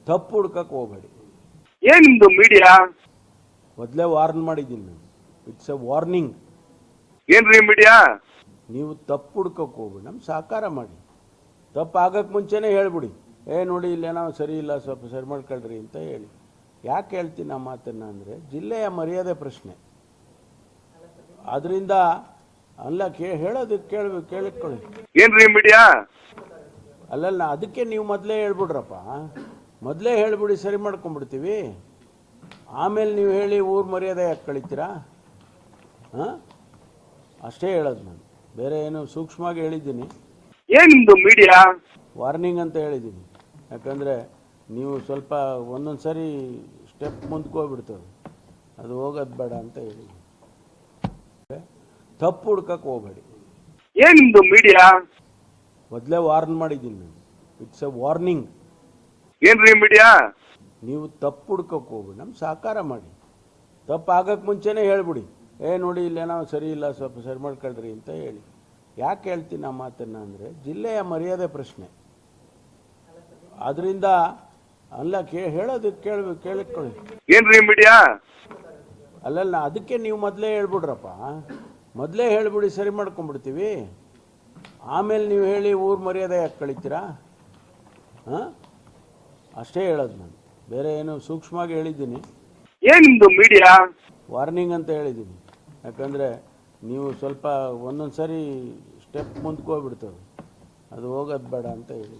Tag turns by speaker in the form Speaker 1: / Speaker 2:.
Speaker 1: ತಪ್ಪು ಹುಡ್ಕಕ್ಕೆ ಹೋಗಬೇಡಿ.
Speaker 2: ಏನ್ ನಿಮ್ದು ಮೀಡಿಯಾ?
Speaker 1: ಮೊದಲೇ ವಾರ್ನ್ ಮಾಡಿದ್ದೀನಿ ನಾನು. It's A warning.
Speaker 2: ಏನ್ರಿ ಮೀಡಿಯಾ?
Speaker 1: ನೀವು ತಪ್ಪು ಹುಡ್ಕಕ್ಕೆ ಹೋಗ್ಬೇಡಿ, ನಮ್ಗೆ ಸಹಕಾರ ಮಾಡಿ. ತಪ್ಪು ಆಗಕ್ಕೆ ಮುಂಚೆನೇ ಹೇಳ್ಬಿಡಿ, ನೋಡಿ ಇಲ್ಲೇನೋ ಸರಿ ಇಲ್ಲ, ಸ್ವಲ್ಪ ಸರಿ ಮಾಡ್ಕೊಳ್ರಿ ಅಂತ ಹೇಳಿ. ಯಾಕೆ ಹೇಳ್ತೀನಿ ಆ ಮಾತನ್ನು ಅಂದರೆ, ಜಿಲ್ಲೆಯ ಮರ್ಯಾದೆ ಪ್ರಶ್ನೆ. ಅದರಿಂದ ಅಲ್ಲ ಹೇಳೋದಕ್ಕೆ ಕೇಳಿಕೊಳ್ಳಿ.
Speaker 2: ಏನ್ರಿ ಮೀಡಿಯಾ?
Speaker 1: ಅಲ್ಲಲ್ಲ, ಅದಕ್ಕೆ ನೀವು ಮೊದಲೇ ಹೇಳ್ಬಿಡ್ರಪ್ಪ. ಮೊದಲೇ ಹೇಳ್ಬಿಡಿ, ಸರಿ ಮಾಡ್ಕೊಂಡ್ಬಿಡ್ತೀವಿ. ಆಮೇಲೆ ನೀವು ಹೇಳಿ ಊರು ಮರ್ಯಾದೆ ಯಾಕೆ ಕಳಿತೀರಾ? ಹಾಂ, ಅಷ್ಟೇ ಹೇಳೋದು ನಾನು, ಬೇರೆ ಏನು ಸೂಕ್ಷ್ಮವಾಗಿ ಹೇಳಿದ್ದೀನಿ.
Speaker 2: ಏನ್ ನಿಮ್ದು ಮೀಡಿಯಾ?
Speaker 1: ವಾರ್ನಿಂಗ್ ಅಂತ ಹೇಳಿದ್ದೀನಿ. ಯಾಕಂದರೆ ನೀವು ಸ್ವಲ್ಪ ಒಂದೊಂದು ಸರಿ ಸ್ಟೆಪ್ ಮುಂದಕ್ಕೆ ಹೋಗ್ಬಿಡ್ತದೆ, ಅದು ಹೋಗೋದು ಬೇಡ ಅಂತ ಹೇಳಿ. ತಪ್ಪು ಹುಡ್ಕಕ್ಕೆ ಹೋಗಬೇಡಿ.
Speaker 2: ಏನ್ ನಿಮ್ದು ಮೀಡಿಯಾ?
Speaker 1: ಮೊದಲೇ ವಾರ್ನ್ ಮಾಡಿದ್ದೀನಿ ನಾನು. It's A warning.
Speaker 2: ಏನ್ರಿ ಮೀಡಿಯಾ?
Speaker 1: ನೀವು ತಪ್ಪು ಹುಡ್ಕಕ್ಕೆ ಹೋಗ್ಬೇಡಿ, ನಮ್ಗೆ ಸಹಕಾರ ಮಾಡಿ. ತಪ್ಪು ಆಗಕ್ಕೆ ಮುಂಚೆನೇ ಹೇಳ್ಬಿಡಿ, ನೋಡಿ ಇಲ್ಲೇನೋ ಸರಿ ಇಲ್ಲ, ಸ್ವಲ್ಪ ಸರಿ ಮಾಡ್ಕೊಳ್ರಿ ಅಂತ ಹೇಳಿ. ಯಾಕೆ ಹೇಳ್ತೀನಿ ಆ ಮಾತನ್ನು ಅಂದರೆ, ಜಿಲ್ಲೆಯ ಮರ್ಯಾದೆ ಪ್ರಶ್ನೆ. ಅದರಿಂದ ಅಲ್ಲ ಹೇಳೋದಕ್ಕೆ ಕೇಳಿಕೊಳ್ಳಿ.
Speaker 2: ಏನ್ರಿ ಮೀಡಿಯಾ?
Speaker 1: ಅಲ್ಲಲ್ಲ, ಅದಕ್ಕೆ ನೀವು ಮೊದಲೇ ಹೇಳ್ಬಿಡ್ರಪ್ಪ. ಮೊದಲೇ ಹೇಳ್ಬಿಡಿ, ಸರಿ ಮಾಡ್ಕೊಂಡ್ಬಿಡ್ತೀವಿ. ಆಮೇಲೆ ನೀವು ಹೇಳಿ ಊರು ಮರ್ಯಾದೆ ಯಾಕೆ ಕಳಿತೀರಾ? ಹಾಂ, ಅಷ್ಟೇ ಹೇಳೋದು ನಾನು, ಬೇರೆ ಏನು ಸೂಕ್ಷ್ಮವಾಗಿ ಹೇಳಿದ್ದೀನಿ.
Speaker 2: ಏನ್ ನಿಮ್ದು ಮೀಡಿಯಾ?
Speaker 1: ವಾರ್ನಿಂಗ್ ಅಂತ ಹೇಳಿದ್ದೀನಿ. ಯಾಕಂದರೆ ನೀವು ಸ್ವಲ್ಪ ಒಂದೊಂದು ಸರಿ ಸ್ಟೆಪ್ ಮುಂದಕ್ಕೆ ಹೋಗ್ಬಿಡ್ತದೆ, ಅದು ಹೋಗೋದು ಬೇಡ ಅಂತ ಹೇಳಿ.